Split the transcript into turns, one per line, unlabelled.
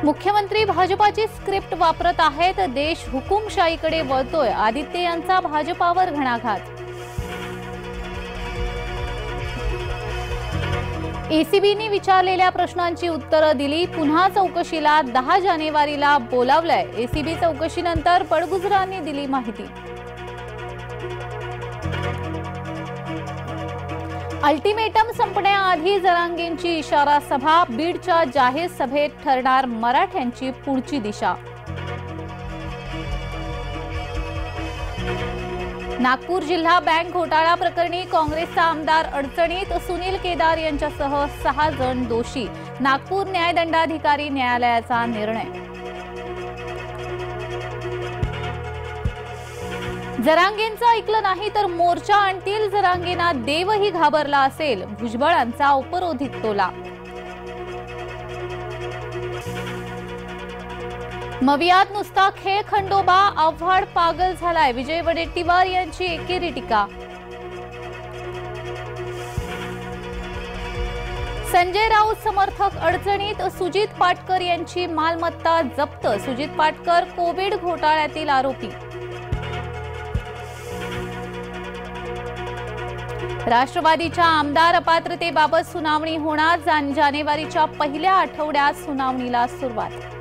मुख्यमंत्री भाजपाची स्क्रिप्ट वापरत आहेत, देश हुकुमशाहीकडे वळतोय, आदित्य यांचा भाजपावर घणाघात। एसीबीने विचारलेल्या प्रश्नांची उत्तरं दिली, पुन्हा चौकशीला 10 जानेवारीला बोलावलंय। एसीबी चौकशीनंतर पडगुजरांनी दिली माहिती। अल्टिमेटम संपण्याआधी जरांगेंची इशारा सभा, बीडच्या जाहीर सभेत ठरणार मराठ्यांची पुढची दिशा। नागपूर जिल्हा बँक घोटाळा प्रकरणी काँग्रेसचा आमदार अडचणीत, सुनील केदार यांच्यासह 6 जण दोषी। नागपूर न्यायदंडाधिकारी न्यायालयाचा निर्णय। जरांगेंचं ऐकलं नाही तर मोर्चा आणतील, जरांगेंना देवही घाबरला असेल, भुजबळांचा उपरोधिक टोला। मवियात नुसता खेळ खंडोबा, आव्हाड पागल झालाय, विजय वडेट्टीवार यांची एकेरी टीका। संजय राऊत समर्थक अडचणीत, सुजित पाटकर यांची मालमत्ता जप्त। सुजित पाटकर कोविड घोटाळ्यातील आरोपी। राष्ट्रवादीच्या आमदार अपात्रतेबाबत सुनावणी होणार, जानेवारीच्या पहिल्या आठवड्यात सुनावणीला सुरुवात।